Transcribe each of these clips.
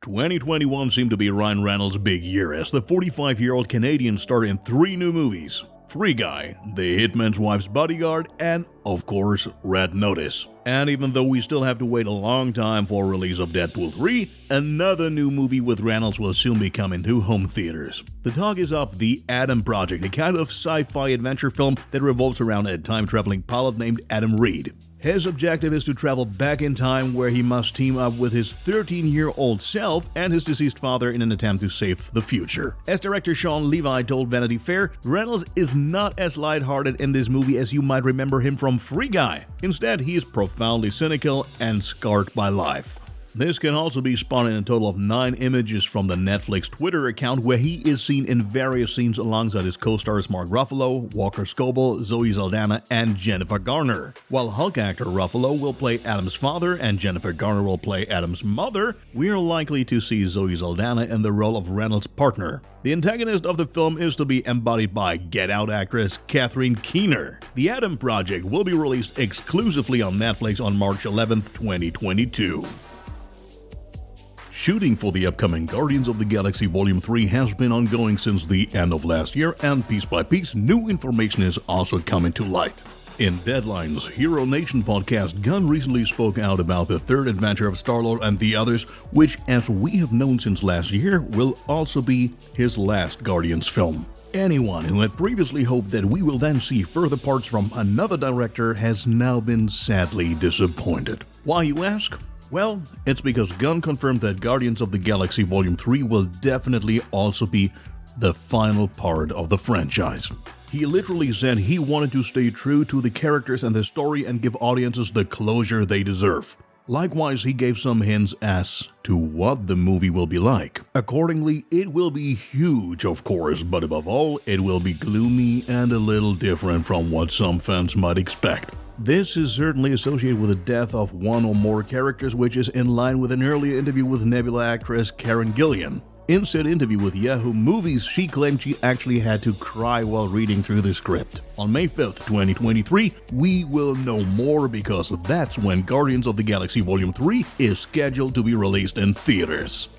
2021 seemed to be Ryan Reynolds' big year as the 45-year-old Canadian starred in 3 new movies: Free Guy, The Hitman's Wife's Bodyguard, and, of course, Red Notice. And even though we still have to wait a long time for release of Deadpool 3, another new movie with Reynolds will soon be coming to home theaters. The talk is of The Adam Project, a kind of sci-fi adventure film that revolves around a time-traveling pilot named Adam Reed. His objective is to travel back in time, where he must team up with his 13-year-old self and his deceased father in an attempt to save the future. As director Sean Levi told Vanity Fair, Reynolds is not as lighthearted in this movie as you might remember him from Free Guy. Instead, he is profoundly cynical and scarred by life. This can also be spun in a total of 9 images from the Netflix Twitter account, where he is seen in various scenes alongside his co-stars Mark Ruffalo, Walker Scobell, Zoe Saldana, and Jennifer Garner. While Hulk actor Ruffalo will play Adam's father and Jennifer Garner will play Adam's mother, we are likely to see Zoe Saldana in the role of Reynolds' partner. The antagonist of the film is to be embodied by Get Out actress Catherine Keener. The Adam Project will be released exclusively on Netflix on March 11th, 2022. Shooting for the upcoming Guardians of the Galaxy Volume 3 has been ongoing since the end of last year, and piece by piece, new information is also coming to light. In Deadline's Hero Nation podcast, Gunn recently spoke out about the third adventure of Star-Lord and the others, which, as we have known since last year, will also be his last Guardians film. Anyone who had previously hoped that we will then see further parts from another director has now been sadly disappointed. Why, you ask? Well, it's because Gunn confirmed that Guardians of the Galaxy Volume 3 will definitely also be the final part of the franchise. He literally said he wanted to stay true to the characters and the story and give audiences the closure they deserve. Likewise, he gave some hints as to what the movie will be like. Accordingly, it will be huge, of course, but above all, it will be gloomy and a little different from what some fans might expect. This is certainly associated with the death of one or more characters, which is in line with an earlier interview with Nebula actress Karen Gillan. In said interview with Yahoo Movies, she claimed she actually had to cry while reading through the script. On May 5th, 2023, we will know more, because that's when Guardians of the Galaxy Volume 3 is scheduled to be released in theaters.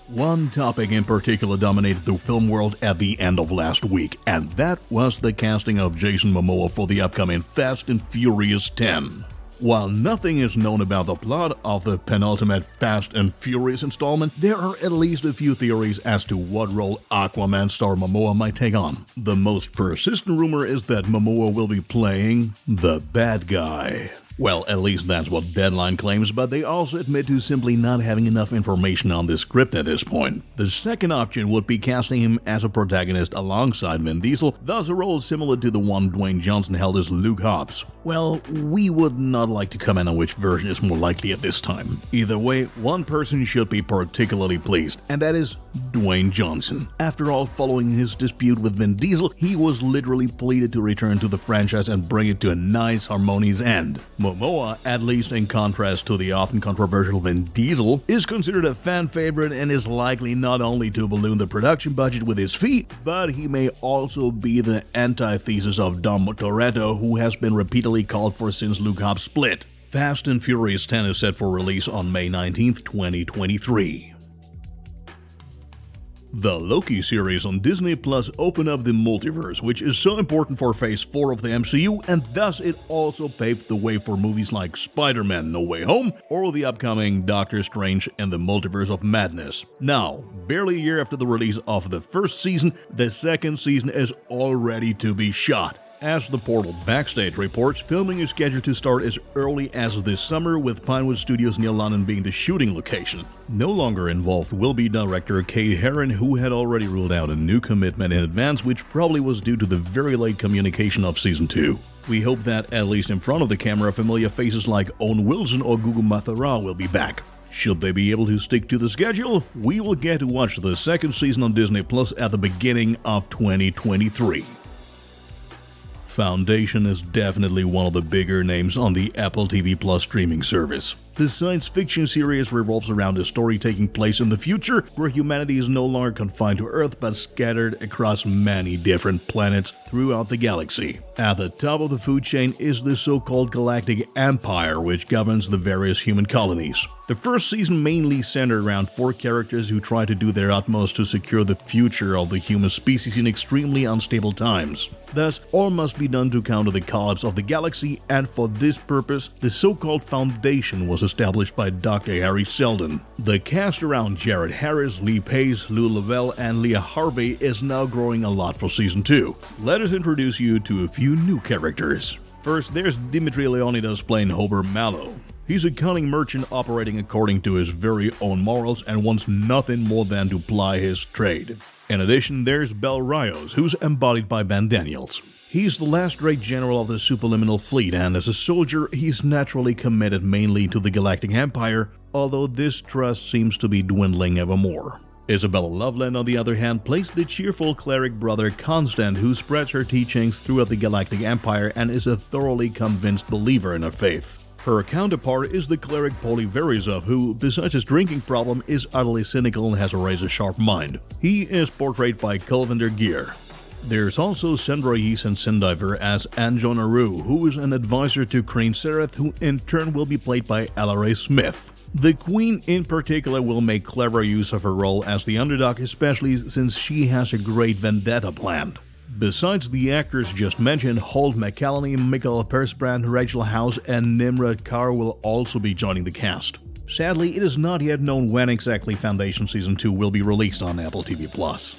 One topic in particular dominated the film world at the end of last week, and that was the casting of Jason Momoa for the upcoming Fast and Furious 10. While nothing is known about the plot of the penultimate Fast and Furious installment, there are at least a few theories as to what role Aquaman star Momoa might take on. The most persistent rumor is that Momoa will be playing the bad guy. Well, at least that's what Deadline claims, but they also admit to simply not having enough information on the script at this point. The second option would be casting him as a protagonist alongside Vin Diesel, thus a role similar to the one Dwayne Johnson held as Luke Hobbs. Well, we would not like to comment on which version is more likely at this time. Either way, one person should be particularly pleased, and that is Dwayne Johnson. After all, following his dispute with Vin Diesel, he was literally pleaded to return to the franchise and bring it to a nice, harmonious end. Momoa, at least in contrast to the often controversial Vin Diesel, is considered a fan favorite and is likely not only to balloon the production budget with his feet, but he may also be the antithesis of Dom Toretto, who has been repeatedly called for since Luke Hobbs split. Fast and Furious 10 is set for release on May 19th, 2023. The Loki series on Disney Plus opened up the multiverse, which is so important for Phase 4 of the MCU, and thus it also paved the way for movies like Spider-Man No Way Home or the upcoming Doctor Strange and the Multiverse of Madness. Now, barely a year after the release of the first season, the second season is all ready to be shot. As the Portal Backstage reports, filming is scheduled to start as early as this summer, with Pinewood Studios near London being the shooting location. No longer involved will be director Kate Herron, who had already ruled out a new commitment in advance, which probably was due to the very late communication of Season 2. We hope that, at least in front of the camera, familiar faces like Owen Wilson or Gugu Mbatha-Raw will be back. Should they be able to stick to the schedule, we will get to watch the second season on Disney Plus at the beginning of 2023. Foundation is definitely one of the bigger names on the Apple TV Plus streaming service. The science fiction series revolves around a story taking place in the future where humanity is no longer confined to Earth but scattered across many different planets throughout the galaxy. At the top of the food chain is the so-called Galactic Empire, which governs the various human colonies. The first season mainly centered around 4 characters who try to do their utmost to secure the future of the human species in extremely unstable times. Thus, all must be done to counter the collapse of the galaxy, and for this purpose, the so-called Foundation was established by Dr. Harry Seldon. The cast around Jared Harris, Lee Pace, Lou Lavelle, and Leah Harvey is now growing a lot for Season 2. Let us introduce you to a few new characters. First, there's Dimitri Leonidas playing Hober Mallow. He's a cunning merchant operating according to his very own morals and wants nothing more than to ply his trade. In addition, there's Bel Rios, who's embodied by Ben Daniels. He's the last great general of the Superliminal Fleet, and as a soldier, he's naturally committed mainly to the Galactic Empire, although this trust seems to be dwindling ever more. Isabella Loveland, on the other hand, plays the cheerful cleric brother Constant, who spreads her teachings throughout the Galactic Empire and is a thoroughly convinced believer in her faith. Her counterpart is the cleric Polyverizov, who, besides his drinking problem, is utterly cynical and has a razor-sharp mind. He is portrayed by Kulvinder Gear. There's also Sandra Yeason Sendiver as Anjon Aru, who is an advisor to Crane Sereth, who in turn will be played by Ella Ray Smith. The Queen in particular will make clever use of her role as the underdog, especially since she has a great vendetta planned. Besides the actors just mentioned, Holt McCallany, Michael Persbrandt, Rachel House, and Nimrod Kaur will also be joining the cast. Sadly, it is not yet known when exactly Foundation Season 2 will be released on Apple TV+.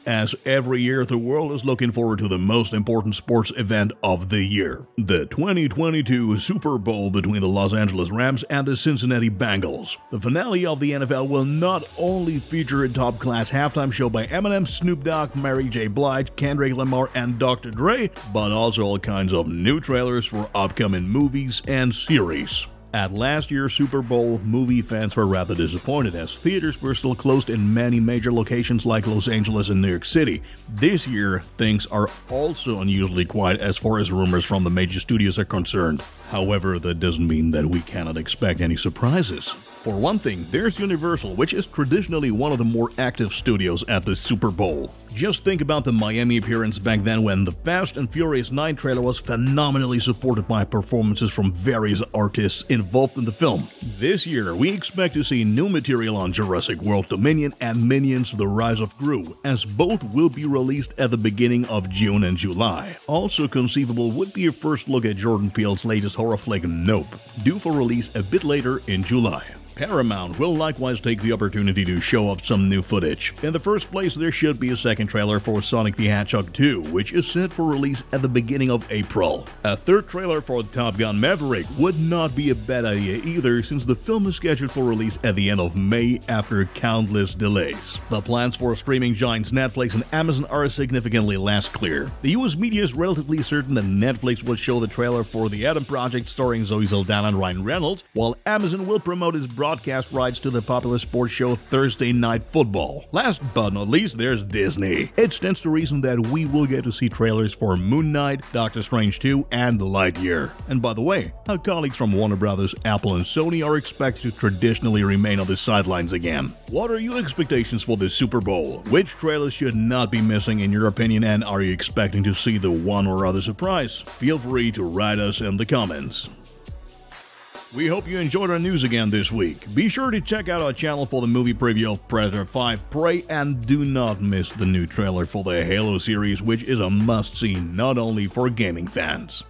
As every year, the world is looking forward to the most important sports event of the year, the 2022 Super Bowl between the Los Angeles Rams and the Cincinnati Bengals. The finale of the NFL will not only feature a top-class halftime show by Eminem, Snoop Dogg, Mary J. Blige, Kendrick Lamar, and Dr. Dre, but also all kinds of new trailers for upcoming movies and series. At last year's Super Bowl, movie fans were rather disappointed as theaters were still closed in many major locations like Los Angeles and New York City. This year, things are also unusually quiet as far as rumors from the major studios are concerned. However, that doesn't mean that we cannot expect any surprises. For one thing, there's Universal, which is traditionally one of the more active studios at the Super Bowl. Just think about the Miami appearance back then when the Fast and Furious 9 trailer was phenomenally supported by performances from various artists involved in the film. This year, we expect to see new material on Jurassic World Dominion and Minions: The Rise of Gru, as both will be released at the beginning of June and July. Also conceivable would be a first look at Jordan Peele's latest horror flick Nope, due for release a bit later in July. Paramount will likewise take the opportunity to show off some new footage. In the first place, there should be a second trailer for Sonic the Hedgehog 2, which is set for release at the beginning of April. A third trailer for Top Gun Maverick would not be a bad idea either, since the film is scheduled for release at the end of May after countless delays. The plans for streaming giants Netflix and Amazon are significantly less clear. The US media is relatively certain that Netflix will show the trailer for The Adam Project starring Zoe Saldana and Ryan Reynolds, while Amazon will promote its broadcast rights to the popular sports show Thursday Night Football. Last but not least, there's Disney. It stands to reason that we will get to see trailers for Moon Knight, Doctor Strange 2, and Lightyear. And by the way, our colleagues from Warner Brothers, Apple, and Sony are expected to traditionally remain on the sidelines again. What are your expectations for the Super Bowl? Which trailers should not be missing in your opinion, and are you expecting to see the one or other surprise? Feel free to write us in the comments. We hope you enjoyed our news again this week. Be sure to check out our channel for the movie preview of Predator 5 Prey, and do not miss the new trailer for the Halo series, which is a must-see not only for gaming fans.